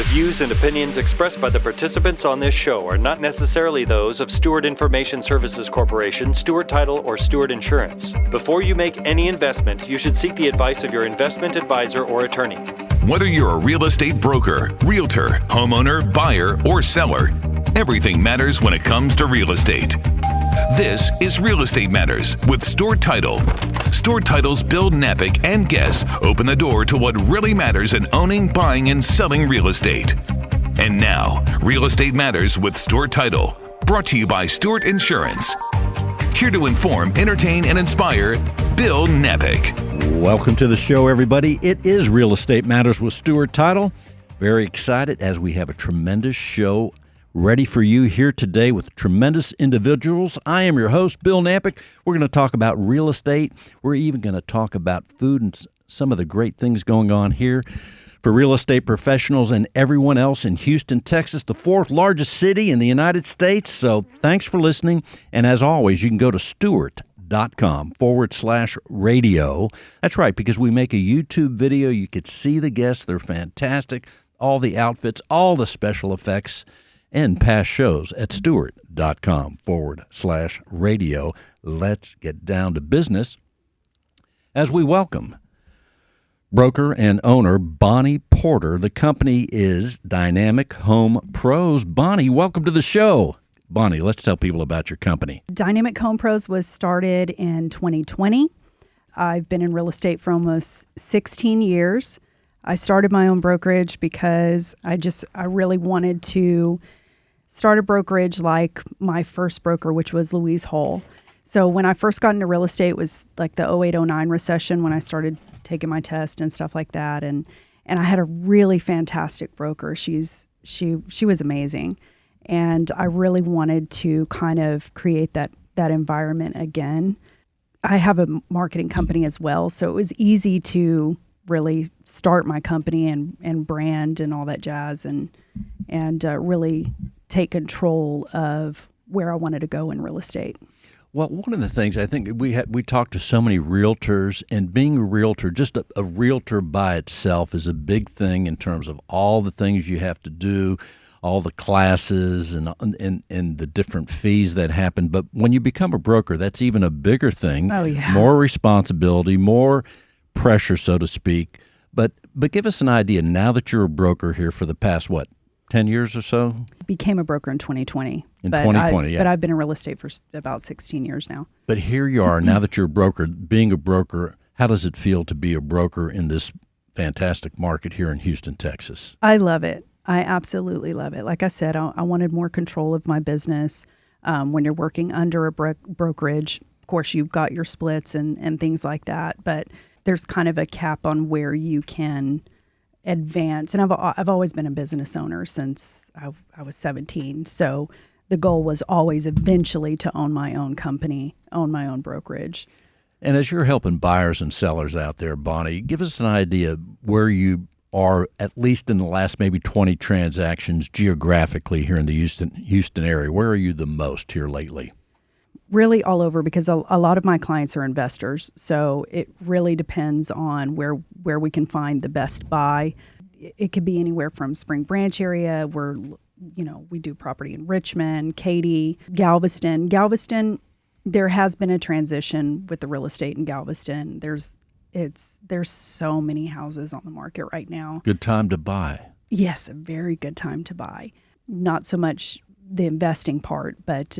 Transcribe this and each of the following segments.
The views and opinions expressed by the participants on this show are not necessarily those of Stewart Information Services Corporation, Stewart Title, or Stewart Insurance. Before you make any investment, you should seek the advice of your investment advisor or attorney. Whether you're a real estate broker, realtor, homeowner, buyer, or seller, everything matters when it comes to real estate. This is Real Estate Matters with Stewart Title. Stewart Title's Bill Knapik and guests open the door to what really matters in owning, buying, and selling real estate. And now, Real Estate Matters with Stewart Title, brought to you by Stewart Insurance. Here to inform, entertain, and inspire, Bill Knapik. Welcome to the show, everybody. It is Real Estate Matters with Stewart Title. Very excited as we have a tremendous show ready for you here today with tremendous individuals. I am your host, Bill Knapik. We're going to talk about real estate. We're even going to talk about food and some of the great things going on here for real estate professionals and everyone else in Houston, Texas, the fourth largest city in the United States. So thanks for listening. And as always, you can go to stewart.com/radio. That's right, because we make a YouTube video. You could see the guests. They're fantastic. All the outfits, all the special effects, and past shows at stewart.com/radio. Let's get down to business as we welcome broker and owner Bonnie Porter. The company is Dynamic Home Pros. Bonnie, welcome to the show. Bonnie, let's tell people about your company. Dynamic Home Pros was started in 2020. I've been in real estate for almost 16 years. I started my own brokerage because I really wanted to start a brokerage like my first broker, which was Louise Hull. So when I first got into real estate, it was like the 08-09 recession when I started taking my test and stuff like that. And I had a really fantastic broker. She was amazing. And I really wanted to kind of create that environment again. I have a marketing company as well, so it was easy to really start my company and brand and all that jazz and really take control of where I wanted to go in real estate. Well, one of the things I think we talked to so many realtors, and being a realtor, just a realtor by itself is a big thing in terms of all the things you have to do, all the classes and the different fees that happen. But when you become a broker, that's even a bigger thing. Oh, yeah. More responsibility, more pressure, so to speak. But give us an idea now that you're a broker here for the past, 10 years or so? Became a broker in 2020. But 2020, But I've been in real estate for about 16 years now. But here you are, now that you're a broker, being a broker, how does it feel to be a broker in this fantastic market here in Houston, Texas? I love it. I absolutely love it. Like I said, I wanted more control of my business. When you're working under a brokerage, of course, you've got your splits and things like that, but there's kind of a cap on where you can advance. And I've always been a business owner since I was 17. So the goal was always eventually to own my own company, own my own brokerage. And as you're helping buyers and sellers out there, Bonnie, give us an idea where you are, at least in the last maybe 20 transactions geographically here in the Houston area. Where are you the most here lately? Really all over, because a lot of my clients are investors. So it really depends on where we can find the best buy. It could be anywhere from Spring Branch area, where, we do property in Richmond, Katy, Galveston. Galveston, there has been a transition with the real estate in Galveston. There's so many houses on the market right now. Good time to buy. Yes, a very good time to buy. Not so much the investing part, but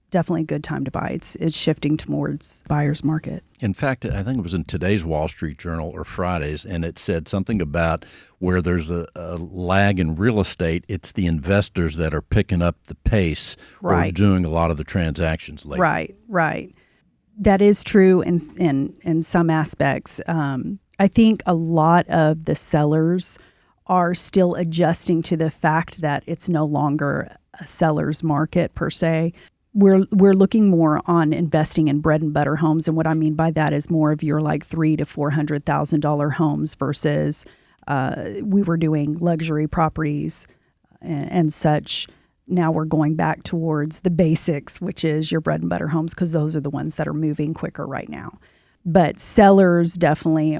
definitely a good time to buy. It's shifting towards buyer's market. In fact, I think it was in today's Wall Street Journal or Friday's, and it said something about where there's a lag in real estate, it's the investors that are picking up the pace or doing a lot of the transactions lately. Right. That is true in some aspects. I think a lot of the sellers are still adjusting to the fact that it's no longer a seller's market per se. We're looking more on investing in bread and butter homes, and what I mean by that is more of your like $300,000 to $400,000 homes versus we were doing luxury properties and such. Now we're going back towards the basics, which is your bread and butter homes, because those are the ones that are moving quicker right now. But sellers definitely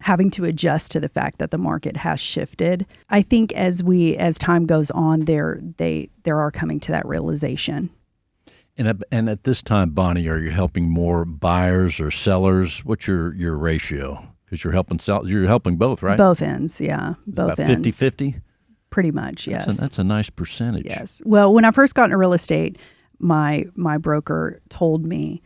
having to adjust to the fact that the market has shifted. I think as time goes on, they are coming to that realization. And at this time, Bonnie, are you helping more buyers or sellers? What's your ratio? Because you're helping both, right? Both ends, yeah. Both about ends. 50-50? Pretty much, yes. That's a nice percentage. Yes. Well, when I first got into real estate, my broker told me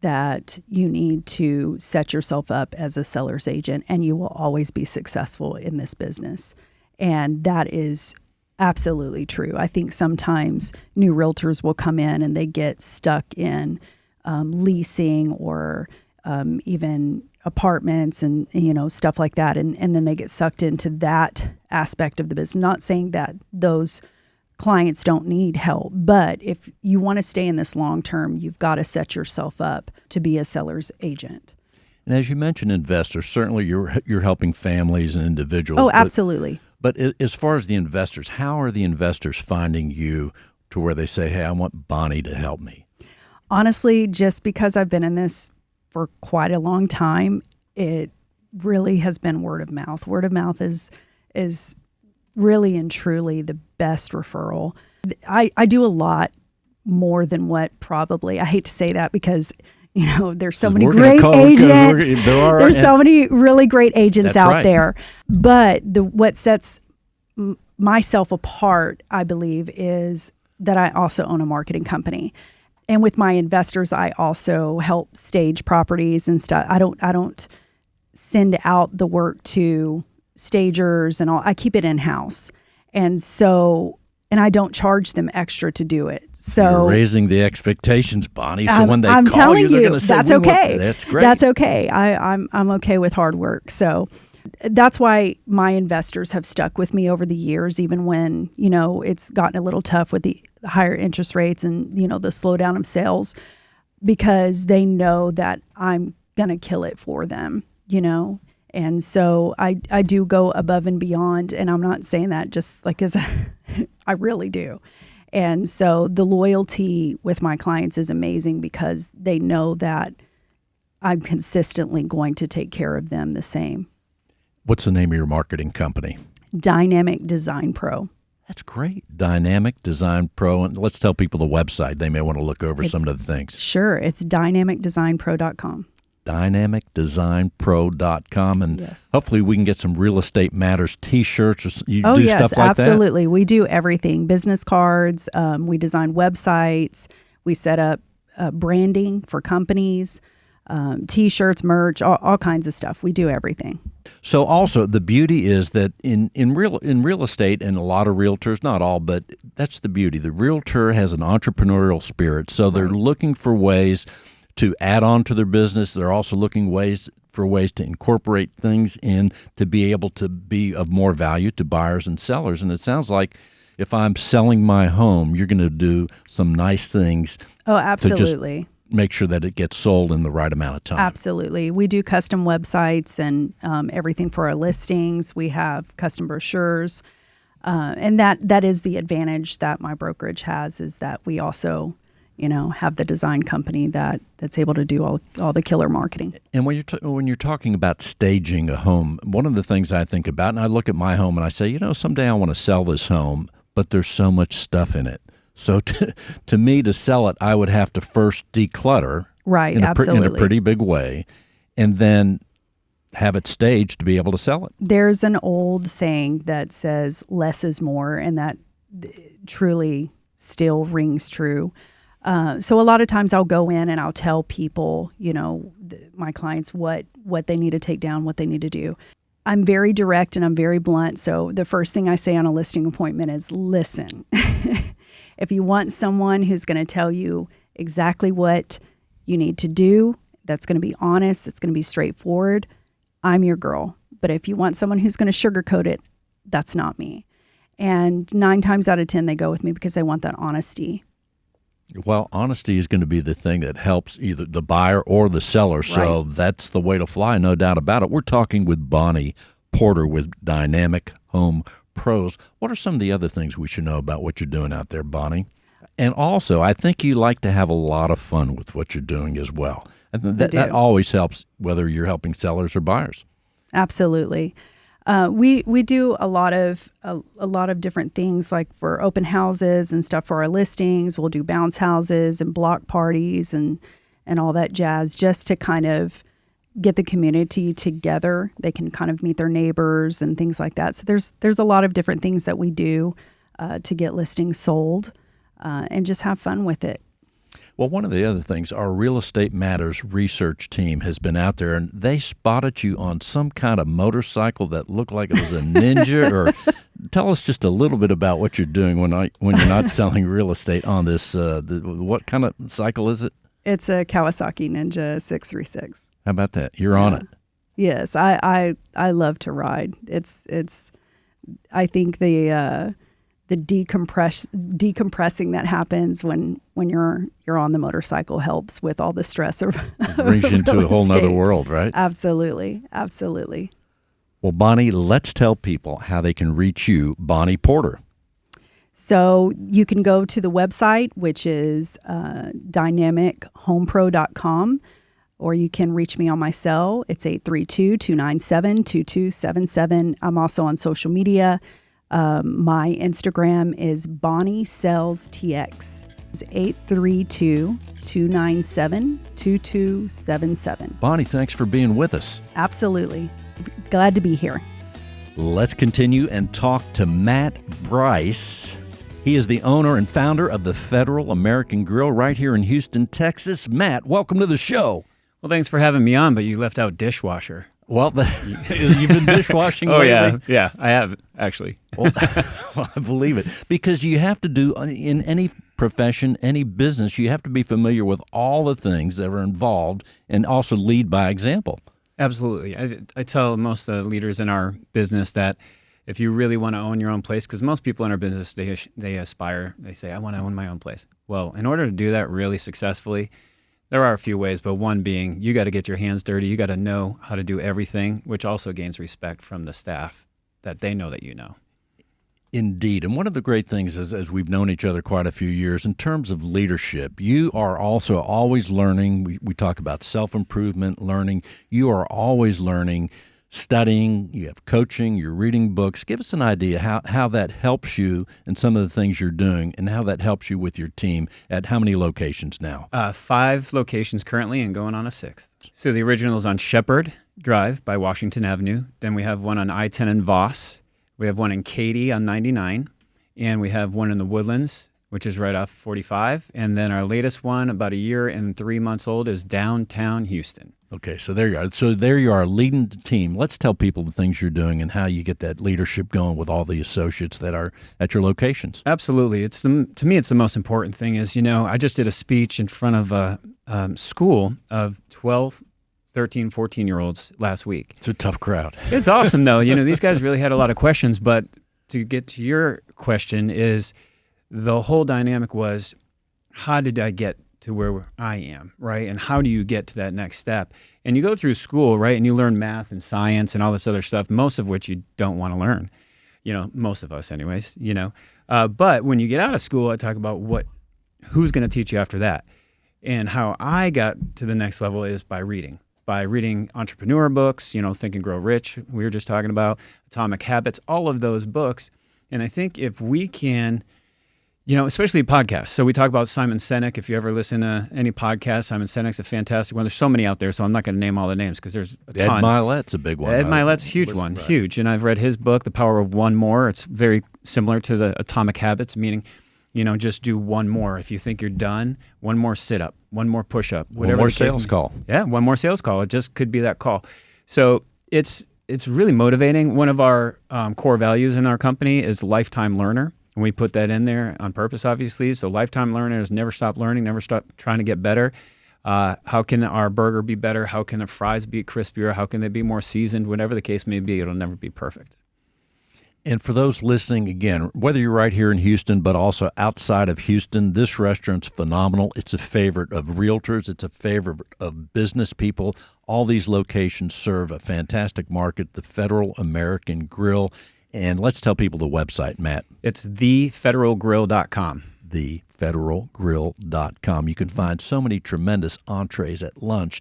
that you need to set yourself up as a seller's agent and you will always be successful in this business. And that is absolutely true. I think sometimes new realtors will come in and they get stuck in leasing or even apartments and stuff like that, and then they get sucked into that aspect of the business. Not saying that those clients don't need help, but if you want to stay in this long term, you've got to set yourself up to be a seller's agent. And as you mentioned, investors, certainly you're helping families and individuals. Oh, absolutely. But as far as the investors, how are the investors finding you to where they say, hey, I want Bonnie to help me? Honestly, just because I've been in this for quite a long time, it really has been word of mouth. Word of mouth is really and truly the best referral. I do a lot more than what probably, I hate to say that because there's so many great agents. There's so many really great agents out there. But what sets myself apart, I believe, is that I also own a marketing company. And with my investors, I also help stage properties and stuff. I don't send out the work to stagers and all. I keep it in-house. And I don't charge them extra to do it. So you're raising the expectations, Bonnie. So when they I'm call telling you, they're going to say, that's okay. That's great. That's okay. I'm okay with hard work. So that's why my investors have stuck with me over the years, even when, it's gotten a little tough with the higher interest rates and, the slowdown of sales, because they know that I'm going to kill it for them, And so I do go above and beyond, and I'm not saying that just like as I really do. And so the loyalty with my clients is amazing because they know that I'm consistently going to take care of them the same. What's the name of your marketing company? Dynamic Design Pro. That's great. Dynamic Design Pro. And let's tell people the website. They may want to look over some of the things. Sure. It's dynamicdesignpro.com. dynamicdesignpro.com, and hopefully we can get some Real Estate Matters t-shirts. Or stuff like absolutely. We do everything. Business cards. We design websites. We set up branding for companies, t-shirts, merch, all kinds of stuff. We do everything. So also the beauty is that in real estate, and a lot of realtors, not all, but that's the beauty. The realtor has an entrepreneurial spirit, so they're looking for ways to add on to their business. They're also looking for ways to incorporate things in to be able to be of more value to buyers and sellers. And it sounds like if I'm selling my home, you're going to do some nice things. Oh, absolutely. To just make sure that it gets sold in the right amount of time. Absolutely. We do custom websites and everything for our listings. We have custom brochures. And that is the advantage that my brokerage has, is that we also have the design company that's able to do all the killer marketing. And when you're talking about staging a home, one of the things I think about, and I look at my home and I say, someday I want to sell this home, but there's so much stuff in it. So to me, to sell it, I would have to first declutter, right? In Absolutely, in a pretty big way, and then have it staged to be able to sell it. There's an old saying that says less is more, and that truly still rings true. So a lot of times I'll go in and I'll tell people, my clients, what they need to take down, what they need to do. I'm very direct and I'm very blunt. So the first thing I say on a listing appointment is, listen, if you want someone who's going to tell you exactly what you need to do, that's going to be honest, that's going to be straightforward, I'm your girl. But if you want someone who's going to sugarcoat it, that's not me. And 9 times out of 10, they go with me because they want that honesty. Well, honesty is going to be the thing that helps either the buyer or the seller. So that's the way to fly, no doubt about it. We're talking with Bonnie Porter with Dynamic Home Pros. What are some of the other things we should know about what you're doing out there, Bonnie? And also, I think you like to have a lot of fun with what you're doing as well. And that always helps, whether you're helping sellers or buyers. Absolutely. We do a lot of different things, like for open houses and stuff for our listings. We'll do bounce houses and block parties and all that jazz, just to kind of get the community together. They can kind of meet their neighbors and things like that. So there's a lot of different things that we do to get listings sold and just have fun with it. Well, one of the other things, our Real Estate Matters research team has been out there, and they spotted you on some kind of motorcycle that looked like it was a Ninja. Or tell us just a little bit about what you're doing when you're not selling real estate on this. What kind of cycle is it? It's a Kawasaki Ninja 636. How about that? You're on it. Yes, I love to ride. It's I think the decompressing that happens when you're on the motorcycle helps with all the stress of it brings you into a whole nother world, right? Absolutely. Well, Bonnie, let's tell people how they can reach you, Bonnie Porter. So you can go to the website, which is dynamichomepro.com, or you can reach me on my cell. It's 832-297-2277. I'm also on social media. My Instagram is Bonnie Sells TX. It's 832-297-2277. Bonnie, thanks for being with us. Absolutely. Glad to be here. Let's continue and talk to Matt Bryce. He is the owner and founder of the Federal American Grill right here in Houston, Texas. Matt, welcome to the show. Well, thanks for having me on, but you left out dishwasher. Well, you've been dishwashing lately? Yeah, I have, actually. Well, I believe it. Because you have to do, in any profession, any business, you have to be familiar with all the things that are involved and also lead by example. Absolutely. I tell most of the leaders in our business that if you really want to own your own place, because most people in our business, they aspire, they say, I want to own my own place. Well, in order to do that really successfully, there are a few ways, but one being you got to get your hands dirty. You got to know how to do everything, which also gains respect from the staff that they know that you know. Indeed. And one of the great things is, as we've known each other quite a few years, in terms of leadership, you are also always learning. We talk about self-improvement, learning. You are always learning, studying, you have coaching, you're reading books. Give us an idea how that helps you in some of the things you're doing and how that helps you with your team at how many locations now? 5 locations currently and going on a 6th. So the original is on Shepherd Drive by Washington Avenue. Then we have one on I-10 in Voss. We have one in Katy on 99. And we have one in the Woodlands, which is right off 45. And then our latest one, about a year and 3 months old, is downtown Houston. Okay, so there you are. So there you are leading the team. Let's tell people the things you're doing and how you get that leadership going with all the associates that are at your locations. Absolutely. To me, it's the most important thing is, I just did a speech in front of a school of 12, 13, 14-year-olds last week. It's a tough crowd. It's awesome, though. These guys really had a lot of questions. But to get to your question is the whole dynamic was, how did I get to where I am, right? And how do you get to that next step? And you go through school, right? And you learn math and science and all this other stuff, most of which you don't want to learn, most of us anyways, but when you get out of school, I talk about who's going to teach you after that. And how I got to the next level is by reading entrepreneur books, Think and Grow Rich, we were just talking about, Atomic Habits, all of those books. And I think if we can, especially podcasts. So we talk about Simon Sinek. If you ever listen to any podcast, Simon Sinek's a fantastic one. There's so many out there, so I'm not going to name all the names because there's a ton. Ed Milet's a big one. Ed Milet's a huge one, right. Huge. And I've read his book, The Power of One More. It's very similar to the Atomic Habits, meaning, just do one more. If you think you're done, one more sit-up, one more push-up. One more sales call. Yeah, one more sales call. It just could be that call. So it's really motivating. One of our core values in our company is lifetime learner. And we put that in there on purpose, obviously. So lifetime learners never stop learning, never stop trying to get better. How can our burger be better? How can the fries be crispier? How can they be more seasoned? Whatever the case may be, it'll never be perfect. And for those listening, again, whether you're right here in Houston, but also outside of Houston, this restaurant's phenomenal. It's a favorite of realtors. It's a favorite of business people. All these locations serve a fantastic market, the Federal American Grill. And let's tell people the website, Matt. It's thefederalgrill.com. Thefederalgrill.com. You can find so many tremendous entrees at lunch,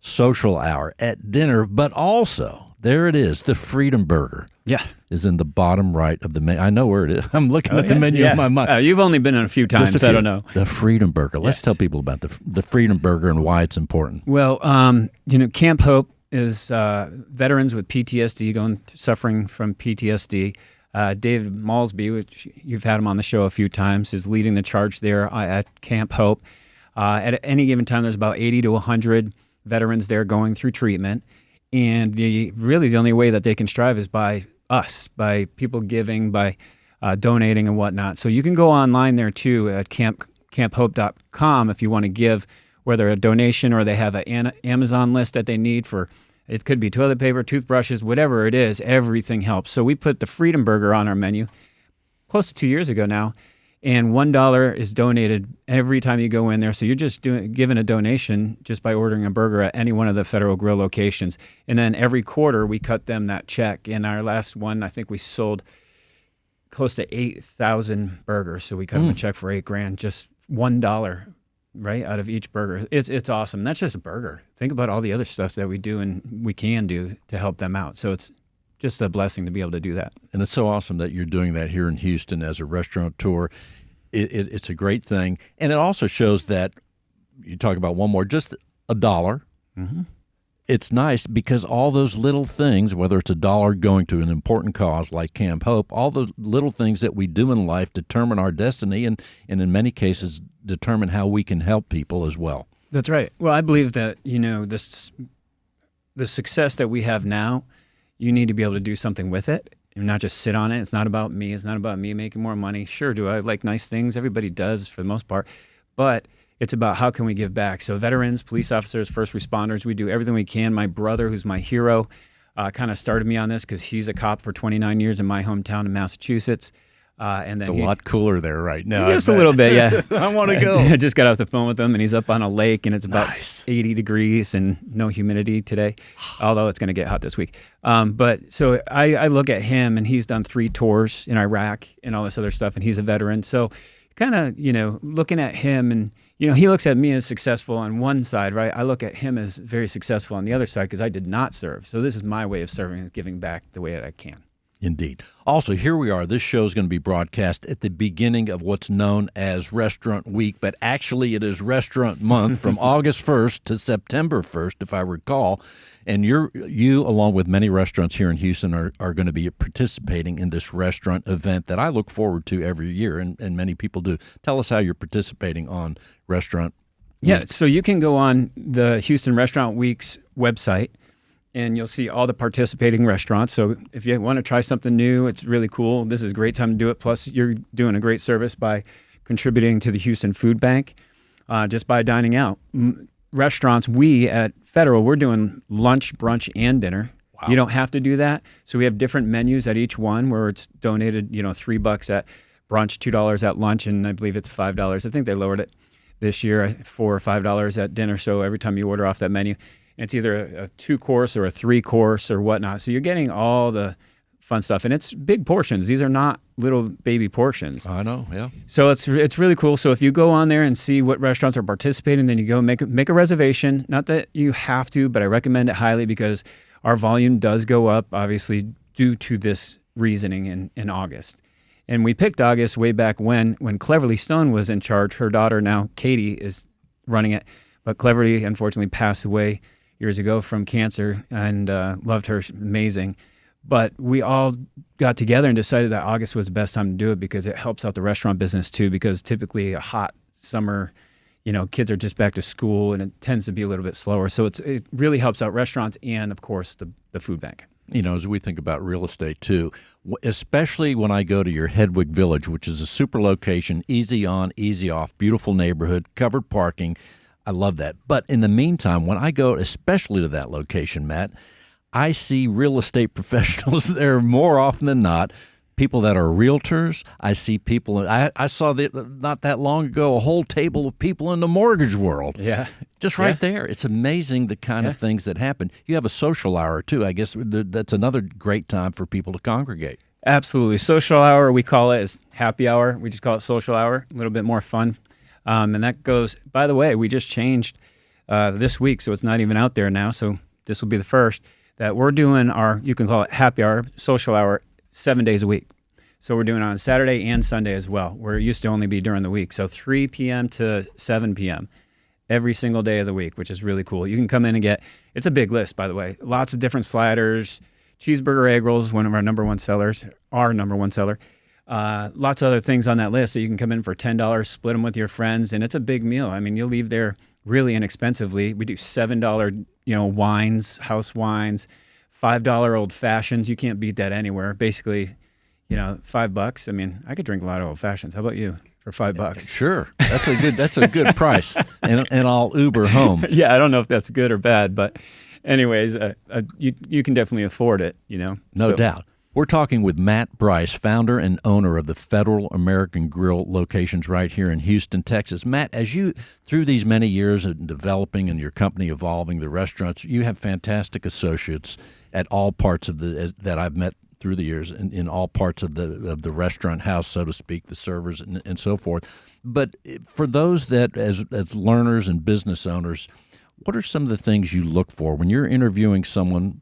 social hour, at dinner, but also, there it is, the Freedom Burger. Yeah. Is in the bottom right of the menu. I know where it is. I'm looking at the menu in my mind. You've only been in a few times. I don't know. The Freedom Burger. Let's Yes. tell people about the Freedom Burger and why it's important. Well, Camp Hope is veterans with PTSD suffering from PTSD. David Malsby, which you've had him on the show a few times, is leading the charge there at Camp Hope. At any given time, there's about 80 to 100 veterans there going through treatment. And the only way that they can strive is by us, by people giving, by donating and whatnot. So you can go online there too at camphope.com if you want to give, whether a donation or they have an Amazon list that they need for, it could be toilet paper, toothbrushes, whatever it is, everything helps. So we put the Freedom Burger on our menu close to 2 years ago now, and $1 is donated every time you go in there. So you're just giving a donation just by ordering a burger at any one of the Federal Grill locations. And then every quarter we cut them that check. In our last one, I think we sold close to 8,000 burgers. So we cut them a check for $8,000, just $1, right, out of each burger. It's awesome. That's just a burger. Think about all the other stuff that we do and we can do to help them out. So it's just a blessing to be able to do that. And it's so awesome that you're doing that here in Houston as a restaurateur. It's a great thing. And it also shows that, you talk about one more, just $1. Mm-hmm. It's nice because all those little things, whether it's $1 going to an important cause like Camp Hope, all the little things that we do in life determine our destiny and in many cases determine how we can help people as well. That's right. Well, I believe that, the success that we have now, you need to be able to do something with it and not just sit on it. It's not about me. It's not about me making more money. Sure, do I like nice things? Everybody does for the most part. But it's about how can we give back. So veterans, police officers, first responders, we do everything we can. My brother, who's my hero, kind of started me on this because he's a cop for 29 years in my hometown in Massachusetts. And then it's a lot cooler there right now. Just a little bit, yeah. I want to go. I just got off the phone with him, and he's up on a lake, and it's about Nice. 80 degrees and no humidity today, although it's going to get hot this week. But so I look at him, and he's done 3 tours in Iraq and all this other stuff, and he's a veteran. So kind of, looking at him, and, he looks at me as successful on one side, right? I look at him as very successful on the other side because I did not serve. So this is my way of serving, is giving back the way that I can. Indeed. Also, here we are. This show is going to be broadcast at the beginning of what's known as Restaurant Week, but actually it is Restaurant Month from August 1st to September 1st, if I recall. And you, along with many restaurants here in Houston, are going to be participating in this restaurant event that I look forward to every year, and many people do. Tell us how you're participating on Restaurant Week. Yeah, so you can go on the Houston Restaurant Week's website, and you'll see all the participating restaurants. So if you want to try something new, it's really cool. This is a great time to do it. Plus, you're doing a great service by contributing to the Houston Food Bank just by dining out. Restaurants, we at Federal, we're doing lunch, brunch, and dinner. Wow. You don't have to do that. So we have different menus at each one where it's donated, $3 at brunch, $2 at lunch, and I believe it's $5. I think they lowered it this year, $4 or $5 at dinner. So every time you order off that menu, it's either a 2-course or a 3-course or whatnot. So you're getting all the fun stuff. And it's big portions. These are not little baby portions. I know, yeah. So it's really cool. So if you go on there and see what restaurants are participating, then you go make a reservation. Not that you have to, but I recommend it highly because our volume does go up, obviously, due to this reasoning in August. And we picked August way back when Cleverly Stone was in charge. Her daughter now, Katie, is running it. But Cleverly, unfortunately, passed away years ago from cancer, and loved her. Amazing. But we all got together and decided that August was the best time to do it because it helps out the restaurant business too, because typically a hot summer, kids are just back to school and it tends to be a little bit slower. So it really helps out restaurants and, of course, the food bank. As we think about real estate too, especially when I go to your Hedwig Village, which is a super location, easy on, easy off, beautiful neighborhood, covered parking. I love that. But in the meantime, when I go especially to that location, Matt, I see real estate professionals there more often than not, people that are realtors. I see people, I saw not that long ago, a whole table of people in the mortgage world. Yeah. Just right there. It's amazing the kind of things that happen. You have a social hour too. I guess that's another great time for people to congregate. Absolutely. Social hour, we call it, is happy hour. We just call it social hour, a little bit more fun. And that goes, by the way, we just changed this week, so it's not even out there now. So this will be the first that we're doing our, you can call it happy hour, social hour, 7 days a week. So we're doing it on Saturday and Sunday as well, where it used to only be during the week. So 3 p.m. to 7 p.m. every single day of the week, which is really cool. You can come in and get, it's a big list, by the way, lots of different sliders, cheeseburger egg rolls, one of our number one sellers, our number one seller. Lots of other things on that list. So you can come in for $10, split them with your friends, and it's a big meal. I mean, you'll leave there really inexpensively. We do $7, wines, house wines, $5 old fashions. You can't beat that anywhere. Basically, $5. I mean, I could drink a lot of old fashions. How about you for $5? Sure, that's a good price, and I'll Uber home. Yeah, I don't know if that's good or bad, but anyways, you can definitely afford it. No doubt. We're talking with Matt Bryce, founder and owner of the Federal American Grill locations right here in Houston, Texas. Matt, as you, through these many years of developing and your company evolving the restaurants, you have fantastic associates at all parts of that I've met through the years in all parts of the restaurant house, so to speak, the servers and so forth. But for those that as learners and business owners, what are some of the things you look for when you're interviewing someone,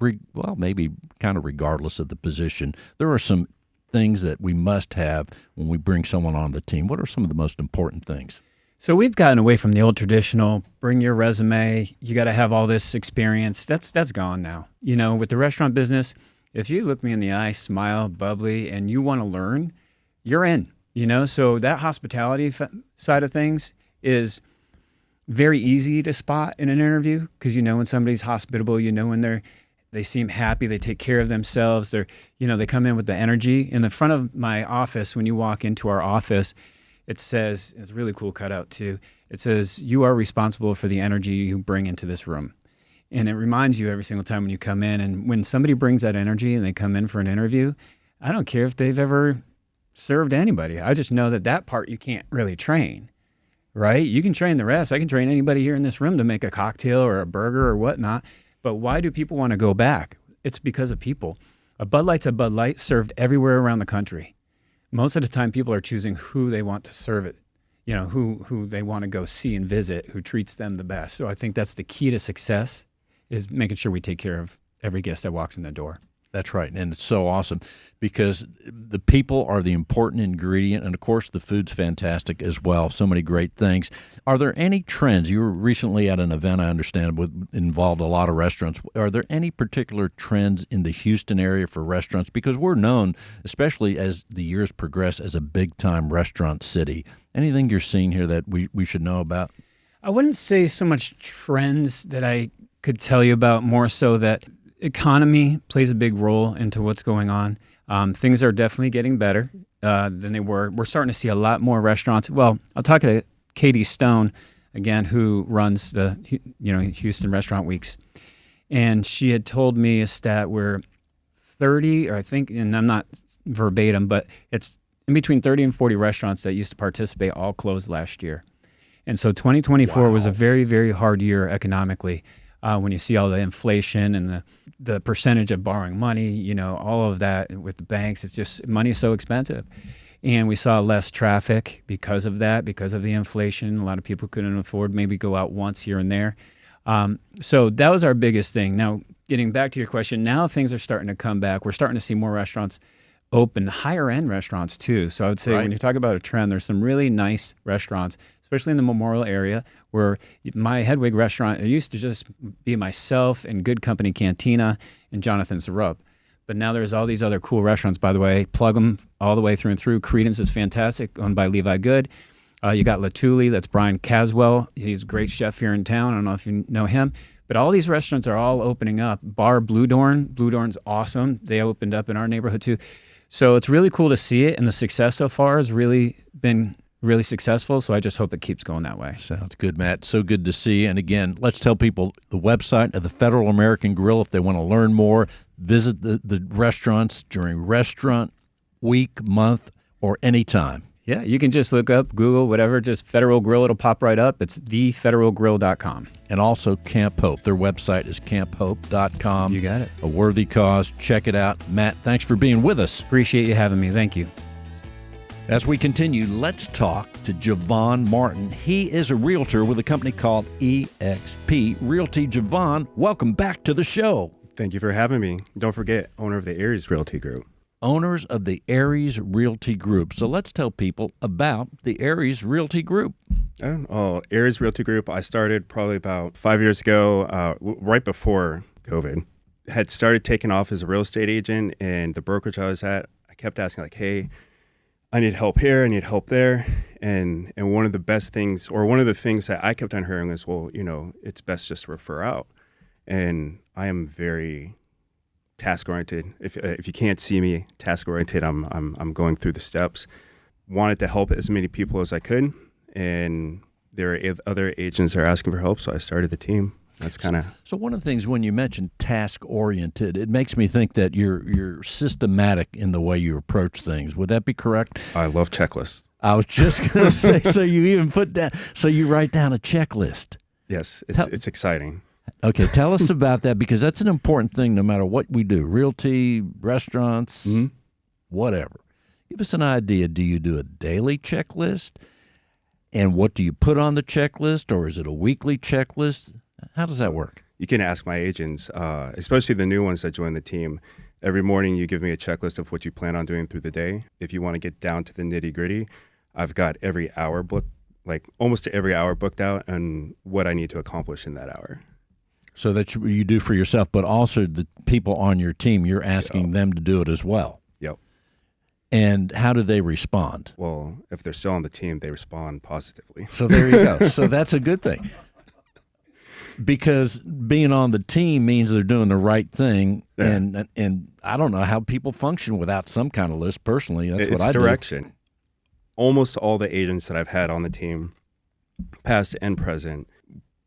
maybe kind of regardless of the position? There are some things that we must have when we bring someone on the team. What are some of the most important things? So we've gotten away from the old traditional, bring your resume, you got to have all this experience. That's gone now. With the restaurant business, if you look me in the eye, smile, bubbly, and you want to learn, you're in. So that hospitality side of things is very easy to spot in an interview because when somebody's hospitable, when they seem happy, they take care of themselves. They come in with the energy. In the front of my office, when you walk into our office, it says, it's a really cool cutout too. It says, you are responsible for the energy you bring into this room. And it reminds you every single time when you come in. And when somebody brings that energy and they come in for an interview, I don't care if they've ever served anybody. I just know that part you can't really train. Right? You can train the rest. I can train anybody here in this room to make a cocktail or a burger or whatnot. But why do people want to go back? It's because of people. A Bud Light's a Bud Light served everywhere around the country. Most of the time, people are choosing who they want to serve it, who they want to go see and visit, who treats them the best. So I think that's the key to success is making sure we take care of every guest that walks in the door. That's right. And it's so awesome because the people are the important ingredient. And, of course, the food's fantastic as well. So many great things. Are there any trends? You were recently at an event, I understand, involved a lot of restaurants. Are there any particular trends in the Houston area for restaurants? Because we're known, especially as the years progress, as a big-time restaurant city. Anything you're seeing here that we should know about? I wouldn't say so much trends that I could tell you about, more so that economy plays a big role into what's going on. Things are definitely getting better than they were. We're starting to see a lot more restaurants. Well, I'll talk to Katie Stone again, who runs the Houston Restaurant Weeks, and she had told me a stat where 30, or I think, and I'm not verbatim, but it's in between 30 and 40 restaurants that used to participate all closed last year. And so 2024 was a very, very hard year economically. When you see all the inflation and the percentage of borrowing money, all of that with the banks, it's just money is so expensive. And we saw less traffic because of that, because of the inflation. A lot of people couldn't afford maybe go out once here and there. So that was our biggest thing. Now, getting back to your question, now things are starting to come back. We're starting to see more restaurants open, higher end restaurants too. So I would say when you talk about a trend, there's some really nice restaurants, especially in the Memorial area, where my Hedwig restaurant, it used to just be myself and Good Company Cantina and Jonathan's Rub. But now there's all these other cool restaurants, by the way. Plug them all the way through and through. Credence is fantastic, owned by Levi Good. You got Latuli, that's Brian Caswell. He's a great chef here in town. I don't know if you know him. But all these restaurants are all opening up. Bar Blue Dorn. Blue Dorn's awesome. They opened up in our neighborhood too. So it's really cool to see it, and the success so far has really been really successful, so I just hope it keeps going that way. Sounds good, Matt. So good to see you. And again, let's tell people the website of the Federal American Grill if they want to learn more, visit the restaurants during restaurant week, month, or any time. Yeah, you can just look up, Google, whatever, just Federal Grill. It'll pop right up. It's thefederalgrill.com. And also Camp Hope. Their website is camphope.com. You got it. A worthy cause. Check it out. Matt, thanks for being with us. Appreciate you having me. Thank you. As we continue, let's talk to Javon Martin. He is a realtor with a company called EXP Realty. Javon, welcome back to the show. Thank you for having me. Don't forget, owner of the Aries Realty Group. Owners of the Aries Realty Group. So let's tell people about the Aries Realty Group. Aries Realty Group, I started probably about 5 years ago, right before COVID. Had started taking off as a real estate agent, and the brokerage I was at, I kept asking like, hey, I need help here, I need help there. And one of the best things, or one of the things that I kept on hearing was, well, it's best just to refer out. And I am very task-oriented. If you can't see me, task-oriented, I'm going through the steps. Wanted to help as many people as I could. And there are other agents that are asking for help, so I started the team. That's kind of... So one of the things when you mentioned task-oriented, it makes me think that you're systematic in the way you approach things. Would that be correct? I love checklists. I was just going to say, so you even you write down a checklist. Yes, it's exciting. Okay, tell us about that, because that's an important thing no matter what we do, realty, restaurants, whatever. Give us an idea. Do you do a daily checklist? And what do you put on the checklist, or is it a weekly checklist? How does that work? You can ask my agents, especially the new ones that join the team. Every morning you give me a checklist of what you plan on doing through the day. If you want to get down to the nitty-gritty, I've got every hour booked, like almost every hour booked out, and what I need to accomplish in that hour. So that you do for yourself, but also the people on your team, you're asking them to do it as well. Yep. And how do they respond? Well, if they're still on the team, they respond positively. So there you go. So that's a good thing. Because being on the team means they're doing the right thing, and I don't know how people function without some kind of list. Personally, that's what I do. It's direction. Almost all the agents that I've had on the team, past and present,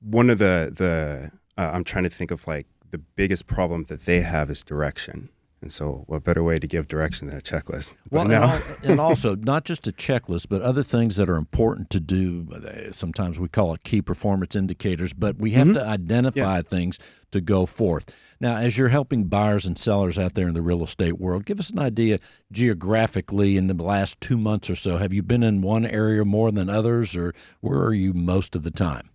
one of the I'm trying to think of like the biggest problem that they have is direction. And so what better way to give direction than a checklist? Well, and also not just a checklist, but other things that are important to do. Sometimes we call it key performance indicators, but we have to identify things to go forth. Now, as you're helping buyers and sellers out there in the real estate world, give us an idea geographically in the last 2 months or so. Have you been in one area more than others, or where are you most of the time?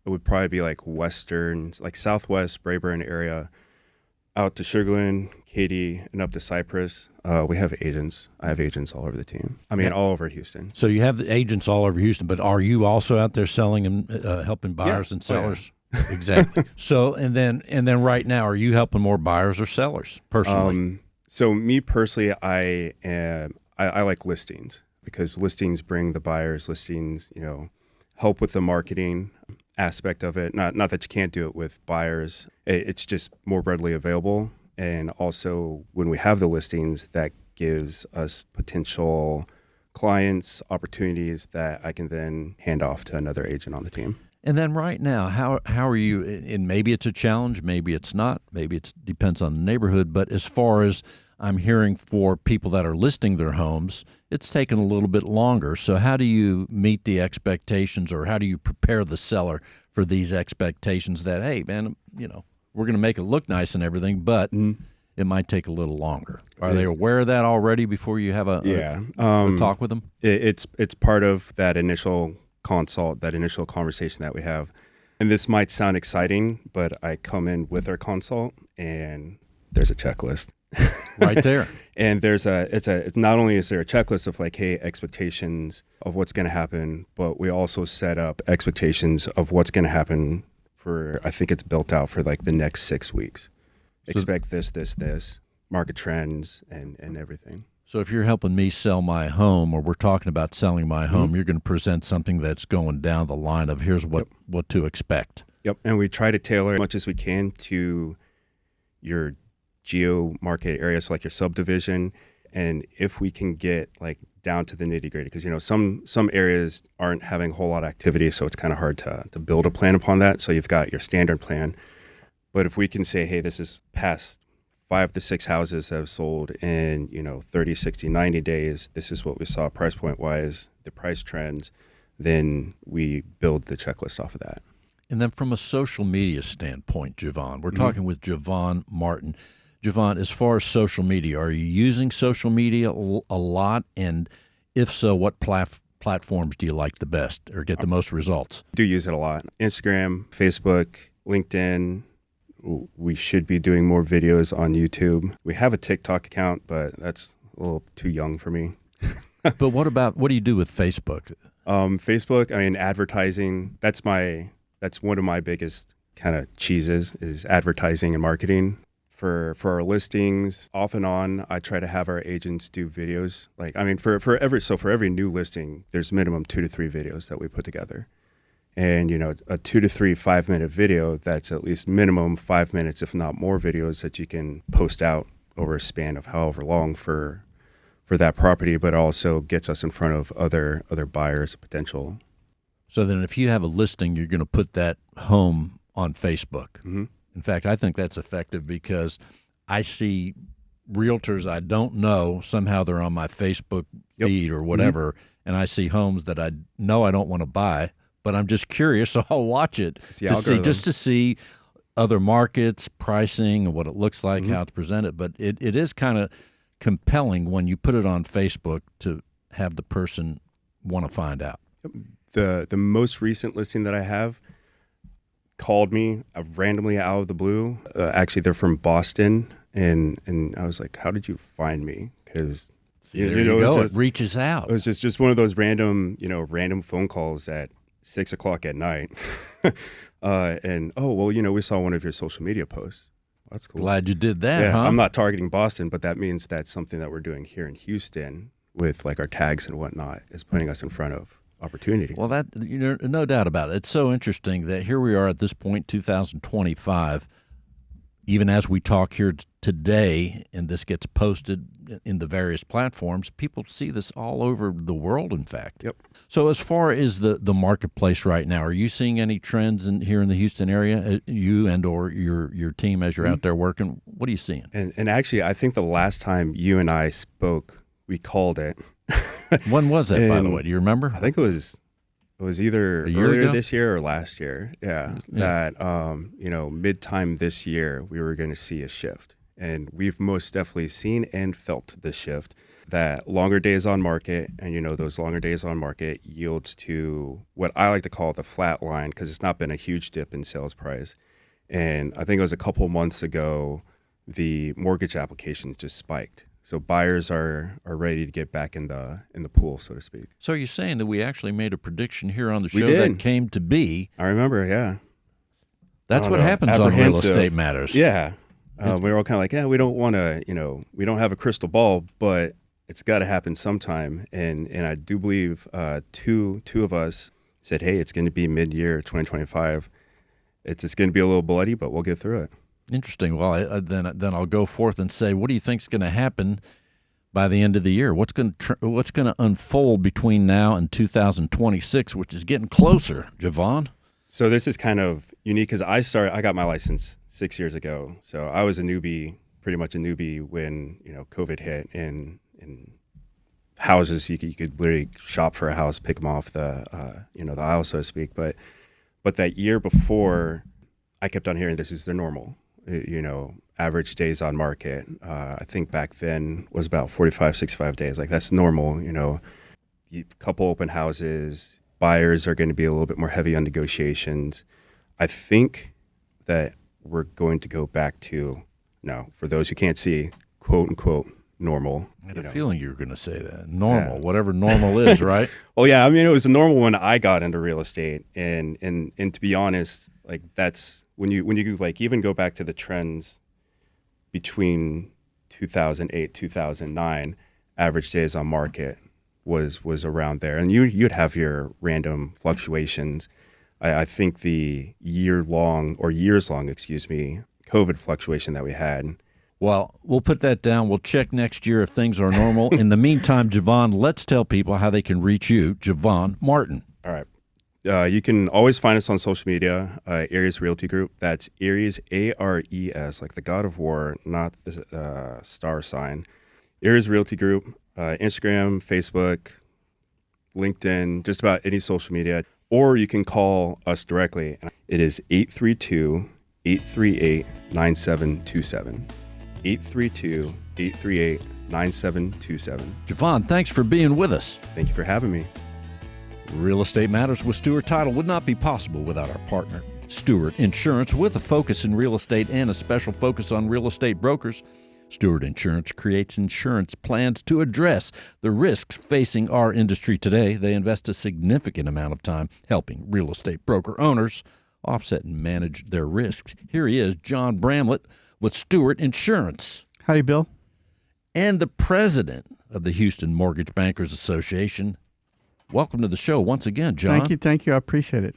It would probably be like western, like southwest Braeburn area, out to Sugarland, Katy, and up to Cypress. We have agents. I have agents all over the team. I mean, all over Houston. So you have the agents all over Houston, but are you also out there selling and helping buyers and sellers? Oh, yeah. Exactly. So and then right now, are you helping more buyers or sellers personally? So me personally, I like listings, because listings bring the buyers. Listings, help with the marketing aspect of it. Not that you can't do it with buyers. It's just more readily available. And also when we have the listings, that gives us potential clients opportunities that I can then hand off to another agent on the team. And then right now, how are you, and maybe it's a challenge, maybe it's not, maybe it depends on the neighborhood, but as far as I'm hearing for people that are listing their homes, it's taken a little bit longer. So how do you meet the expectations, or how do you prepare the seller for these expectations that, hey, man, we're going to make it look nice and everything, but it might take a little longer. Are they aware of that already before you have a talk with them? It's part of that initial consult, that initial conversation that we have. And this might sound exciting, but I come in with our consult and there's a checklist. Right there. And it's not only is there a checklist of like, hey, expectations of what's going to happen, but we also set up expectations of what's going to happen for, I think it's built out for like the next 6 weeks. Expect this, market trends and everything. So if you're helping me sell my home, or we're talking about selling my home, you're going to present something that's going down the line of here's what to expect. Yep. And we try to tailor as much as we can to your geo market areas, like your subdivision. And if we can get like down to the nitty gritty, because some areas aren't having a whole lot of activity, so it's kind of hard to build a plan upon that. So you've got your standard plan, but if we can say, hey, this is past 5 to 6 houses that have sold in 30, 60, 90 days, this is what we saw price point wise, the price trends, then we build the checklist off of that. And then from a social media standpoint, Javon, we're talking with Javon Martin. Javon, as far as social media, are you using social media a lot? And If so, what platforms do you like the best or get the most results? Do use it a lot. Instagram, Facebook, LinkedIn. We should be doing more videos on YouTube. We have a TikTok account, but that's a little too young for me. But what do you do with Facebook? Facebook, I mean, advertising, that's one of my biggest kind of cheeses is advertising and marketing. For our listings, off and on, I try to have our agents do videos. Like, I mean, for every new listing, there's minimum 2 to 3 videos that we put together. And, a 2 to 3 5-minute video, that's at least minimum 5 minutes, if not more videos that you can post out over a span of however long for that property, but also gets us in front of other buyers, potential. So then if you have a listing, you're going to put that home on Facebook. Mm-hmm. In fact, I think that's effective because I see realtors I don't know, somehow they're on my Facebook feed or whatever, and I see homes that I know I don't want to buy, but I'm just curious, so I'll watch it to see other markets, pricing, and what it looks like, how it's presented. But it is kind of compelling when you put it on Facebook to have the person want to find out. The most recent listing that I have called me randomly out of the blue. Actually, they're from Boston, and I was like, "How did you find me?" Because it reaches out. It was just one of those random phone calls at 6:00 at night. And we saw one of your social media posts. That's cool. Glad you did that. Yeah, huh? I'm not targeting Boston, but that means that's something that we're doing here in Houston with like our tags and whatnot is putting us in front of opportunities. Well, that no doubt about it. It's so interesting that here we are at this point, 2025. Even as we talk here today, and this gets posted in the various platforms, people see this all over the world, in fact. Yep. So as far as the marketplace right now, are you seeing any trends here in the Houston area, you and or your team as you're out there working? What are you seeing? And actually, I think the last time you and I spoke, we called it. When was that, by the way? Do you remember? I think it was either earlier this year or last year. Yeah. That, mid-time this year, we were going to see a shift. And we've most definitely seen and felt the shift that longer days on market, and those longer days on market yields to what I like to call the flat line, because it's not been a huge dip in sales price. And I think it was a couple months ago, the mortgage applications just spiked. So buyers are ready to get back in the pool, so to speak. So you're saying that we actually made a prediction here on the show that came to be. I remember, yeah. That's what happens on Real Estate Matters. Yeah. We were all kind of like, we don't want to, we don't have a crystal ball, but it's got to happen sometime. And I do believe two of us said, hey, it's going to be mid-year 2025. It's going to be a little bloody, but we'll get through it. Interesting. Well, then I'll go forth and say, what do you think is going to happen by the end of the year? What's going to unfold between now and 2026, which is getting closer, Javon? So this is kind of unique because I got my license 6 years ago. So I was pretty much a newbie when COVID hit, and houses you could literally shop for a house, pick them off the aisle, so to speak. But that year before, I kept on hearing this is the normal. Average days on market, I think back then was about 45, 65 days. Like that's normal, couple open houses, buyers are going to be a little bit more heavy on negotiations. I think that we're going to go back to, for those who can't see, quote unquote, normal. I had a feeling you were going to say that. Normal, whatever normal is, right? Well, yeah, I mean, it was normal when I got into real estate. And to be honest, like that's when you like even go back to the trends between 2008, 2009, average days on market was around there. And you'd have your random fluctuations. I think the years long, COVID fluctuation that we had. Well, we'll put that down. We'll check next year if things are normal. In the meantime, Javon, let's tell people how they can reach you, Javon Martin. All right. You can always find us on social media, Aries Realty Group. That's Aries, A-R-E-S, like the God of War, not the star sign. Aries Realty Group, Instagram, Facebook, LinkedIn, just about any social media. Or you can call us directly. It is 832-838-9727. 832-838-9727. 9727. Javon, thanks for being with us. Thank you for having me. Real Estate Matters with Stewart Title would not be possible without our partner, Stewart Insurance, with a focus in real estate and a special focus on real estate brokers. Stewart Insurance creates insurance plans to address the risks facing our industry today. They invest a significant amount of time helping real estate broker owners offset and manage their risks. Here he is, John Bramlett with Stewart Insurance. Howdy, Bill. And the president of the Houston Mortgage Bankers Association. Welcome to the show once again, John. Thank you. I appreciate it.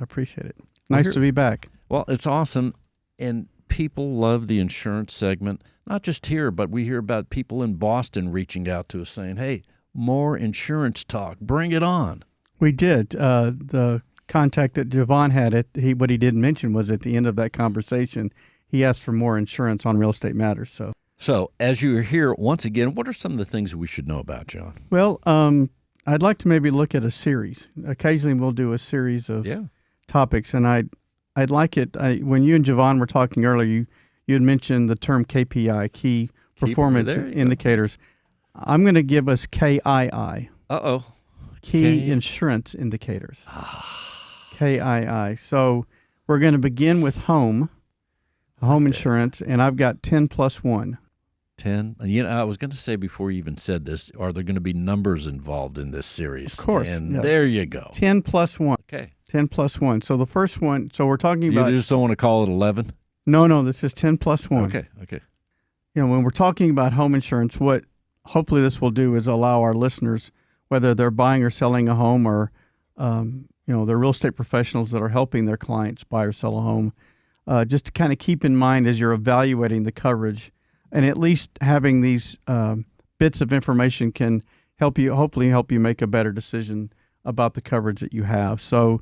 Nice to be back. Well, it's awesome, and people love the insurance segment. Not just here, but we hear about people in Boston reaching out to us saying, hey, more insurance talk. Bring it on. We did. The contact that Javon had, what he didn't mention was at the end of that conversation, he asked for more insurance on Real Estate Matters. So as you're here, once again, what are some of the things we should know about, John? Well, I'd like to maybe look at a series. Occasionally we'll do a series of topics, and I'd like it. When you and Javon were talking earlier, you had mentioned the term KPI, Key Performance Indicators. I'm going to give us KII. Key Insurance Indicators. KII. So we're going to begin with home insurance, and I've got 10 plus 1. 10. I was going to say before you even said this, are there going to be numbers involved in this series? Of course. And there you go. 10 plus 1. Okay. 10 plus 1. So the first one, we're talking about... You just don't want to call it 11? No, this is 10 plus 1. Okay. When we're talking about home insurance, what hopefully this will do is allow our listeners, whether they're buying or selling a home or, they're real estate professionals that are helping their clients buy or sell a home, just to kind of keep in mind as you're evaluating the coverage, and at least having these bits of information can hopefully help you make a better decision about the coverage that you have. So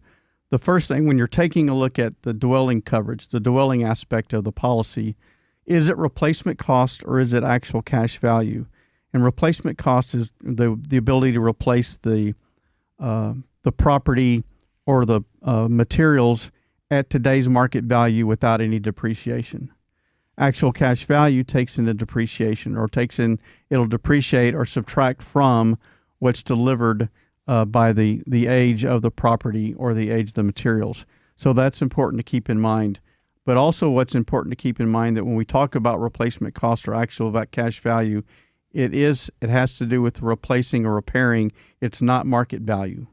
the first thing, when you're taking a look at the dwelling coverage, the dwelling aspect of the policy, is it replacement cost or is it actual cash value? And replacement cost is the ability to replace the property or the materials at today's market value without any depreciation. Actual cash value takes into depreciation, or it'll depreciate or subtract from what's delivered by the age of the property or the age of the materials. So that's important to keep in mind. But also what's important to keep in mind that when we talk about replacement cost or actual cash value, it has to do with replacing or repairing. It's not market value,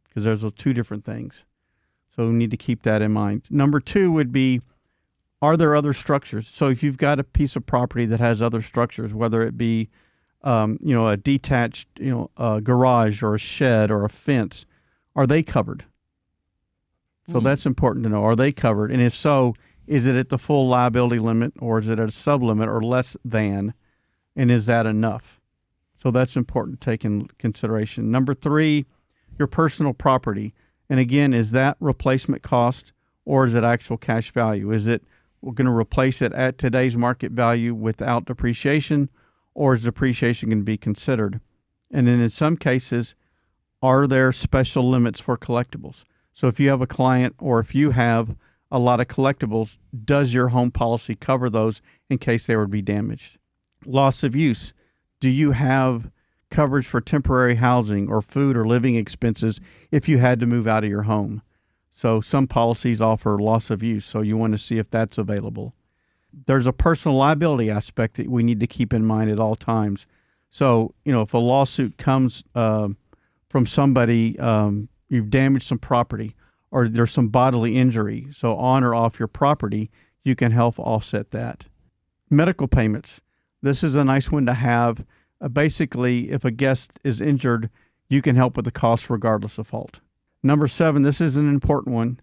because there's two different things. So we need to keep that in mind. Number 2 would be, are there other structures? So if you've got a piece of property that has other structures, whether it be a detached a garage or a shed or a fence, are they covered? So that's important to know. Are they covered? And if so, is it at the full liability limit, or is it at a sublimit or less than? And is that enough? So that's important to take in consideration. Number 3, your personal property. And again, is that replacement cost or is it actual cash value? Is it we're going to replace it at today's market value without depreciation, or is depreciation going to be considered? And then in some cases, are there special limits for collectibles? So if you have a client or if you have a lot of collectibles, does your home policy cover those in case they would be damaged? Loss of use. Do you have coverage for temporary housing or food or living expenses if you had to move out of your home? So some policies offer loss of use, so you want to see if that's available. There's a personal liability aspect that we need to keep in mind at all times. So, if a lawsuit comes from somebody, you've damaged some property or there's some bodily injury, so on or off your property, you can help offset that. Medical payments. This is a nice one to have. Basically, if a guest is injured, you can help with the cost regardless of fault. Number 7, this is an important one,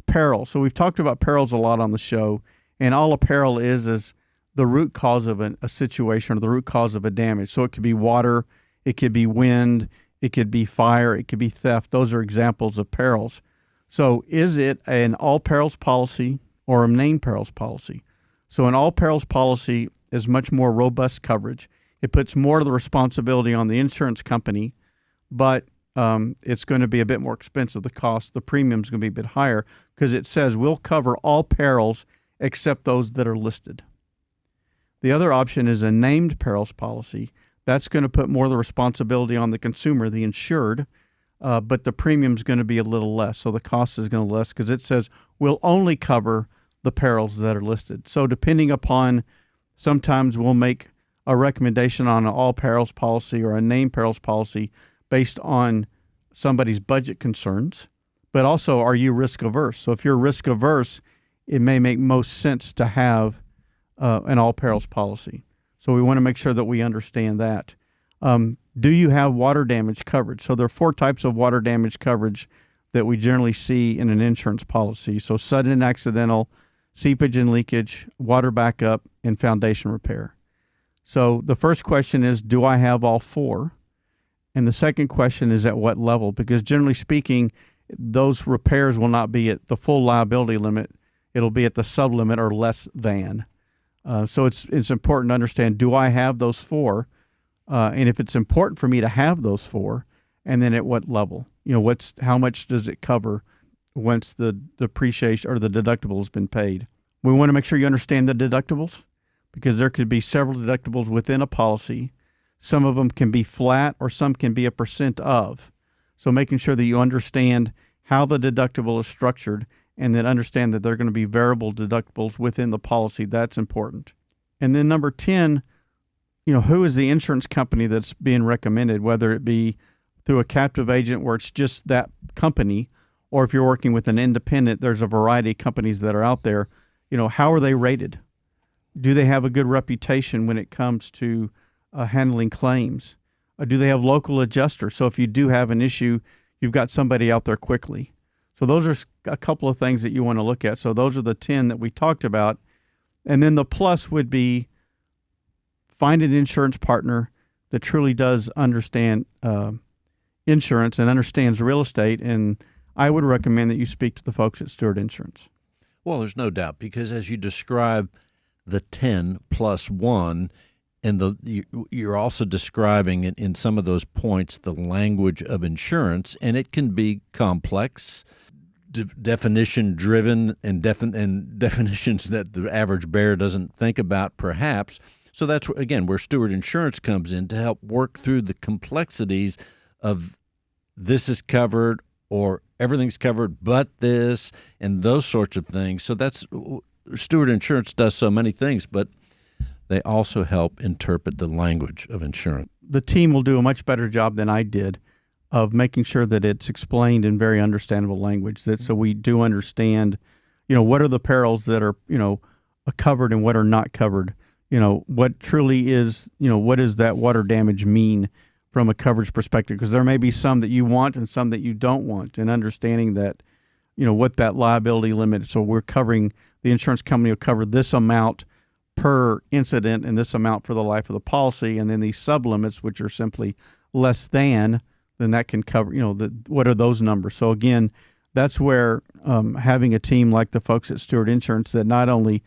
peril. So we've talked about perils a lot on the show, and all a peril is the root cause of a situation or the root cause of a damage. So it could be water, it could be wind, it could be fire, it could be theft. Those are examples of perils. So is it an all perils policy or a named perils policy? So an all perils policy is much more robust coverage. It puts more of the responsibility on the insurance company, but it's going to be a bit more expensive. The premium is going to be a bit higher because it says we'll cover all perils except those that are listed. The other option is a named perils policy. that's going to put more of the responsibility on the consumer, the insured, but the premium's going to be a little less. So the cost is going to be less because it says we'll only cover the perils that are listed. So depending upon, sometimes we'll make a recommendation on an all perils policy or a named perils policy based on somebody's budget concerns, but also, are you risk averse? So if you're risk averse, it may make most sense to have an all perils policy. So we want to make sure that we understand that. Do you have water damage coverage? So there are 4 types of water damage coverage that we generally see in an insurance policy. So sudden and accidental, seepage and leakage, water backup, and foundation repair. So the first question is, do I have all 4? And the second question is, at what level? Because generally speaking, those repairs will not be at the full liability limit. It'll be at the sublimit or less than. So it's important to understand, do I have those 4? And if it's important for me to have those 4, and then at what level? How much does it cover once the depreciation or the deductible has been paid? We want to make sure you understand the deductibles, because there could be several deductibles within a policy. Some of them can be flat or some can be a % of. So making sure that you understand how the deductible is structured and then understand that there are going to be variable deductibles within the policy, that's important. And then number 10, who is the insurance company that's being recommended, whether it be through a captive agent where it's just that company, or if you're working with an independent, there's a variety of companies that are out there. How are they rated? Do they have a good reputation when it comes to handling claims? Do they have local adjusters? So if you do have an issue, you've got somebody out there quickly. So those are a couple of things that you want to look at. So those are the 10 that we talked about. And then the plus would be, find an insurance partner that truly does understand insurance and understands real estate. And I would recommend that you speak to the folks at Stewart Insurance. Well, there's no doubt, because as you describe the 10 plus 1, and you're also describing in some of those points the language of insurance, and it can be complex, definition driven, and definitions that the average bear doesn't think about, perhaps. So that's again where Stewart Insurance comes in to help work through the complexities of this is covered or everything's covered but this, and those sorts of things. So that's Stewart Insurance does so many things, but they also help interpret the language of insurance. The team will do a much better job than I did of making sure that it's explained in very understandable language, so we do understand, what are the perils that are, covered and what are not covered. What truly is, what does that water damage mean from a coverage perspective? Because there may be some that you want and some that you don't want, and understanding that, what that liability limit. So we're covering, the insurance company will cover this amount per incident and this amount for the life of the policy, and then these sublimits, which are simply less than, then that can cover, what are those numbers? So again, that's where having a team like the folks at Stewart Insurance that not only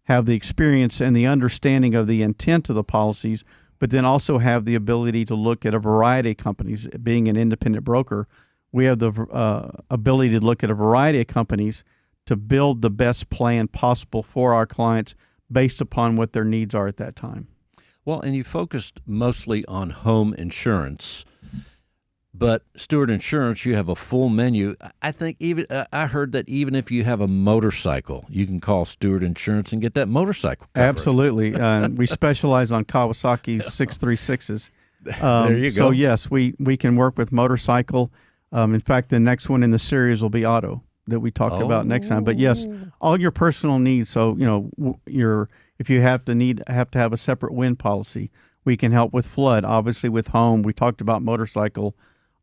have the experience and the understanding of the intent of the policies, but then also have the ability to look at a variety of companies. Being an independent broker, we have the ability to look at a variety of companies to build the best plan possible for our clients based upon what their needs are at that time. Well, and you focused mostly on home insurance, but Stewart Insurance, you have a full menu. I think I heard that even if you have a motorcycle, you can call Stewart Insurance and get that motorcycle covered. Absolutely. We specialize on Kawasaki's 636s. There you go. So yes, we can work with motorcycle. In fact, the next one in the series will be auto that we talk about next time. But yes, all your personal needs. So if you have to have a separate wind policy, we can help with flood. Obviously, with home, we talked about motorcycle,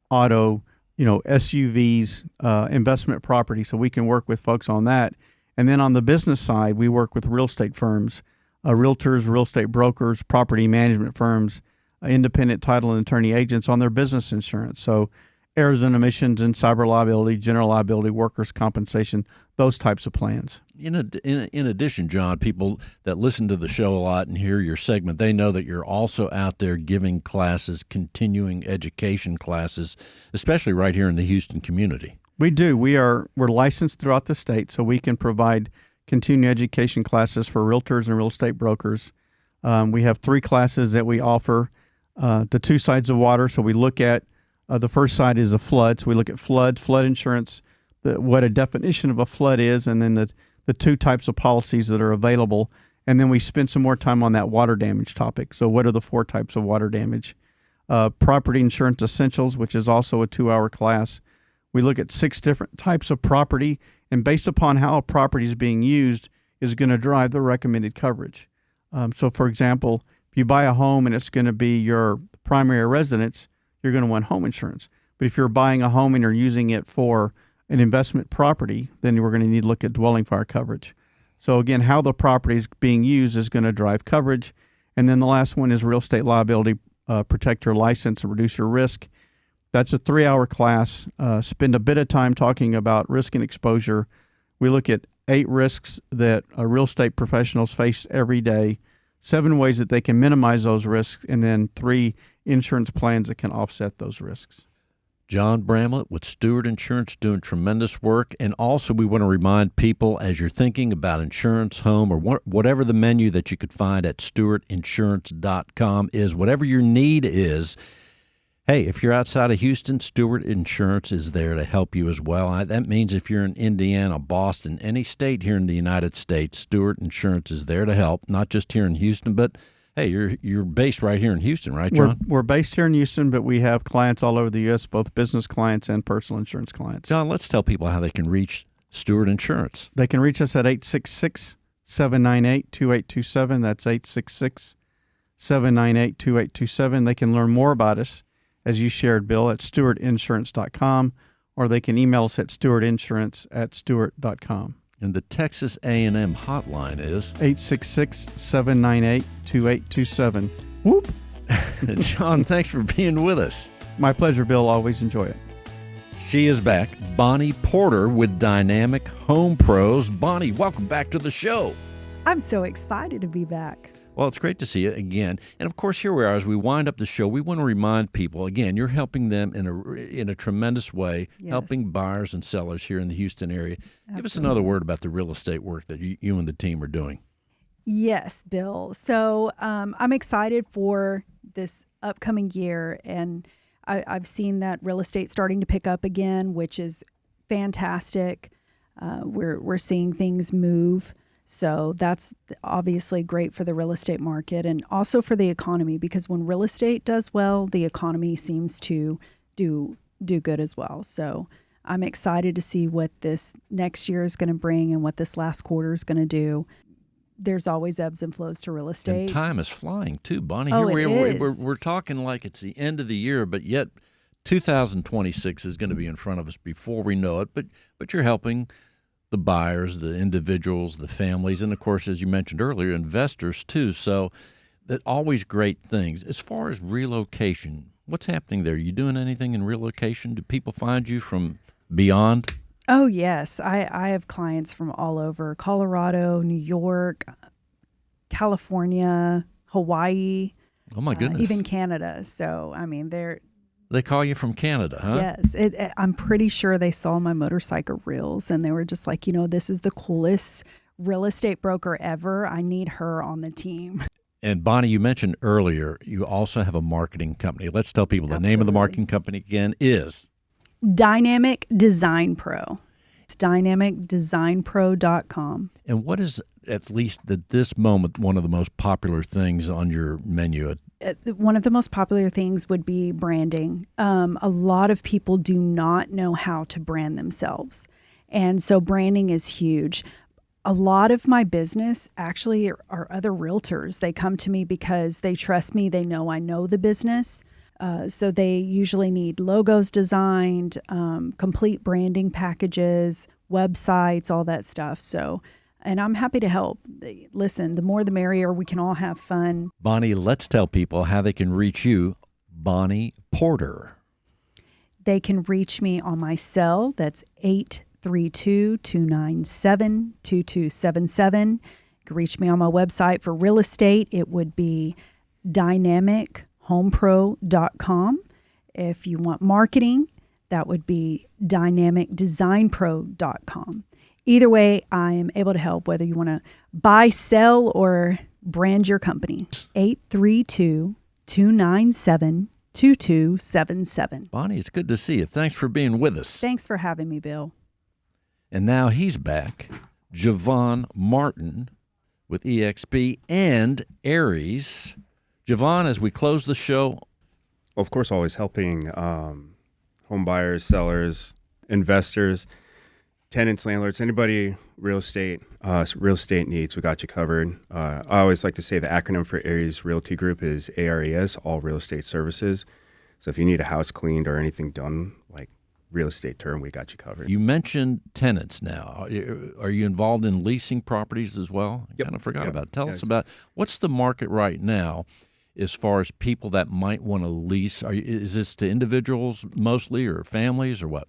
auto, SUVs, investment property. So we can work with folks on that. And then on the business side, we work with real estate firms, realtors, real estate brokers, property management firms, independent title and attorney agents on their business insurance. So errors and omissions and cyber liability, general liability, workers' compensation, those types of plans. In addition, John, people that listen to the show a lot and hear your segment, they know that you're also out there giving classes, continuing education classes, especially right here in the Houston community. We do. We're licensed throughout the state, so we can provide continuing education classes for realtors and real estate brokers. We have 3 classes that we offer the two sides of water. So we look at the first side is a flood. So we look at flood insurance, what a definition of a flood is, and then the two types of policies that are available. And then we spend some more time on that water damage topic. So what are the 4 types of water damage? Property insurance essentials, which is also a 2-hour class. We look at 6 different types of property, and based upon how a property is being used is going to drive the recommended coverage. So for example, if you buy a home and it's going to be your primary residence, you're going to want home insurance. But if you're buying a home and you're using it for an investment property, then we're going to need to look at dwelling fire coverage. So again, how the property is being used is going to drive coverage. And then the last one is real estate liability, protect your license and reduce your risk. That's a 3-hour class. Spend a bit of time talking about risk and exposure. We look at 8 risks that real estate professionals face every day, 7 ways that they can minimize those risks, and then 3 insurance plans that can offset those risks. John Bramlett with Stewart Insurance doing tremendous work. And also we want to remind people, as you're thinking about insurance, home, or whatever the menu that you could find at stewartinsurance.com is, whatever your need is, hey, if you're outside of Houston, Stewart Insurance is there to help you as well. That means if you're in Indiana, Boston, any state here in the United States, Stewart Insurance is there to help, not just here in Houston, but hey, you're based right here in Houston, right, John? We're based here in Houston, but we have clients all over the U.S., both business clients and personal insurance clients. John, let's tell people how they can reach Stewart Insurance. They can reach us at 866-798-2827. That's 866-798-2827. They can learn more about us, as you shared, Bill, at stewartinsurance.com, or they can email us at stewartinsurance@stewart.com. And the Texas A&M hotline is 866-798-2827. Whoop! John, thanks for being with us. My pleasure, Bill. Always enjoy it. She is back, Bonnie Porter with Dynamic Home Pros. Bonnie, welcome back to the show. I'm so excited to be back. Well, it's great to see you again. And, of course, here we are. As we wind up the show, we want to remind people, again, you're helping them in a tremendous way, Yes. helping buyers and sellers here in the Houston area. Absolutely. Give us another word about the real estate work that you and the team are doing. Yes, Bill. So I'm excited for this upcoming year, and I've seen that real estate starting to pick up again, which is fantastic. We're seeing things move. So that's obviously great for the real estate market and also for the economy, because when real estate does well, the economy seems to do good as well. So I'm excited to see what this next year is going to bring and what this last quarter is going to do. There's always ebbs and flows to real estate. And time is flying too, Bonnie. Oh, Here it is. We're talking like it's the end of the year, but yet 2026 is going to be in front of us before we know it. But you're helping the buyers, the individuals, the families, and of course, as you mentioned earlier, investors too. So that always great things. As far as relocation, what's happening there? Are you doing anything in relocation? Do people find you from beyond? Oh, yes. I have clients from all over: Colorado, New York, California, Hawaii. Oh, my goodness. Even Canada. So, I mean, They call you from Canada, huh? Yes. I'm pretty sure they saw my motorcycle reels and they were just like, this is the coolest real estate broker ever. I need her on the team. And Bonnie, you mentioned earlier, you also have a marketing company. Let's tell people the name of the marketing company again is Dynamic Design Pro. It's dynamicdesignpro.com. And what is, at least at this moment, one of the most popular things on your menu? One of the most popular things would be branding. A lot of people do not know how to brand themselves. And so branding is huge. A lot of my business actually are other realtors. They come to me because they trust me. They know I know the business. So they usually need logos designed, complete branding packages, websites, all that stuff. And I'm happy to help. Listen, the more the merrier. We can all have fun. Bonnie, let's tell people how they can reach you, Bonnie Porter. They can reach me on my cell. That's 832-297-2277. You can reach me on my website for real estate. It would be dynamichomepro.com. If you want marketing, that would be dynamicdesignpro.com. Either way, I am able to help, whether you want to buy, sell, or brand your company. 888-297-2277. Bonnie, it's good to see you. Thanks for being with us. Thanks for having me, Bill. And now he's back, Javon Martin with EXP and Aries. Javon, as we close the show. Of course, always helping home buyers, sellers, investors, tenants, landlords, anybody real estate needs, we got you covered. I always like to say the acronym for Aries Realty Group is ARES, All Real Estate Services. So if you need a house cleaned or anything done, like real estate term, we got you covered. You mentioned tenants now. Are you involved in leasing properties as well? I Yep. kind of forgot about it. Tell us Yes. about what's the market right now as far as people that might want to lease. Is this to individuals mostly or families or what?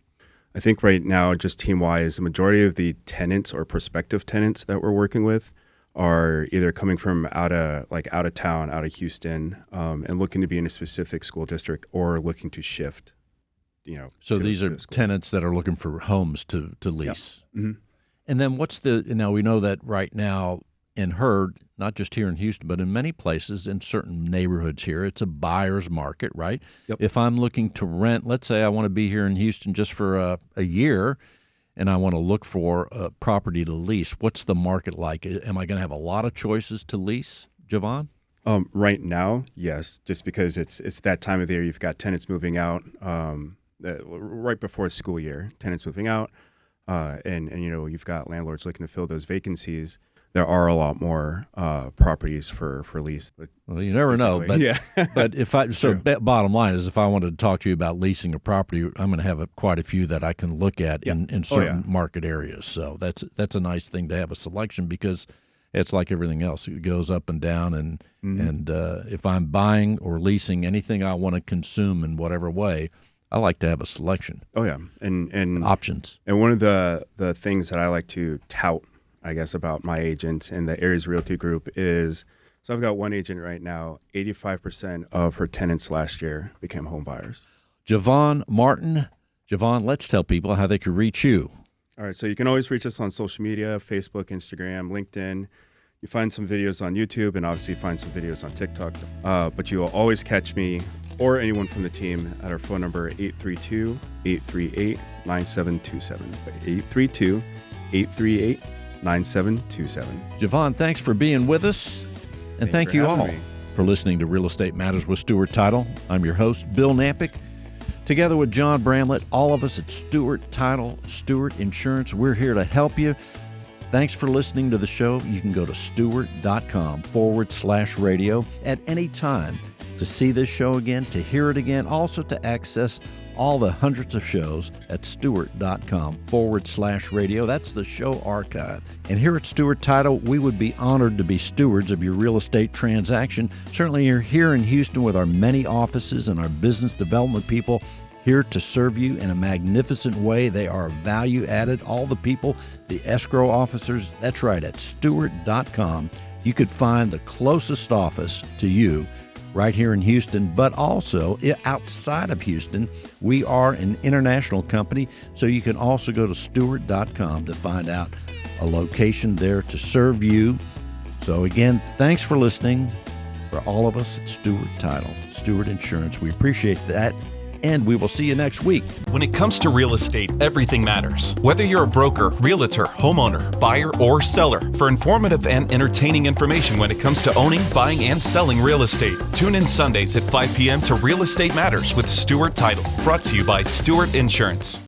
I think right now, just team-wise, the majority of the tenants or prospective tenants that we're working with are either coming from out of town, out of Houston, and looking to be in a specific school district or looking to shift. So these are to a school. tenants that are looking for homes to lease. Yep. Mm-hmm. And then now we know that right now and heard, not just here in Houston, but in many places in certain neighborhoods here, it's a buyer's market, right? Yep. If I'm looking to rent, let's say I want to be here in Houston just for a year and I want to look for a property to lease, what's the market like? Am I going to have a lot of choices to lease, Javon? Right now, yes, just because it's that time of the year. You've got tenants moving out right before school year, tenants moving out, and you've got landlords looking to fill those vacancies. There are a lot more properties for lease. Well, you never know. But, yeah. But bottom line is, if I wanted to talk to you about leasing a property, I'm going to have quite a few that I can look at in certain market areas. So that's a nice thing to have a selection, because it's like everything else. It goes up and down. And if I'm buying or leasing anything I want to consume in whatever way, I like to have a selection. Oh, yeah. And options. And one of the things that I like to tout, I guess, about my agents and the Aries Realty Group is, so I've got one agent right now, 85% of her tenants last year became home buyers. Javon Martin. Javon, let's tell people how they can reach you. All right, so you can always reach us on social media, Facebook, Instagram, LinkedIn. You find some videos on YouTube and obviously find some videos on TikTok. But you will always catch me or anyone from the team at our phone number, 832-838-9727. 832-838-9727. Javon, thanks for being with us. And thank you all for listening to Real Estate Matters with Stewart Title. I'm your host, Bill Knapik. Together with John Bramlett, all of us at Stewart Title, Stewart Insurance, we're here to help you. Thanks for listening to the show. You can go to stewart.com/radio at any time to see this show again, to hear it again, also to access all the hundreds of shows at stewart.com/radio. That's the show archive. And here at Stewart Title, we would be honored to be stewards of your real estate transaction. Certainly you're here in Houston with our many offices and our business development people here to serve you in a magnificent way. They are value added. All the people, the escrow officers, that's right, at stewart.com. You could find the closest office to you right here in Houston, but also outside of Houston. We are an international company, so you can also go to stewart.com to find out a location there to serve you. So again, thanks for listening. For all of us at Stewart Title, Stewart Insurance, we appreciate that. And we will see you next week. When it comes to real estate, everything matters. Whether you're a broker, realtor, homeowner, buyer, or seller, for informative and entertaining information when it comes to owning, buying, and selling real estate, tune in Sundays at 5 p.m. to Real Estate Matters with Stewart Title, brought to you by Stewart Insurance.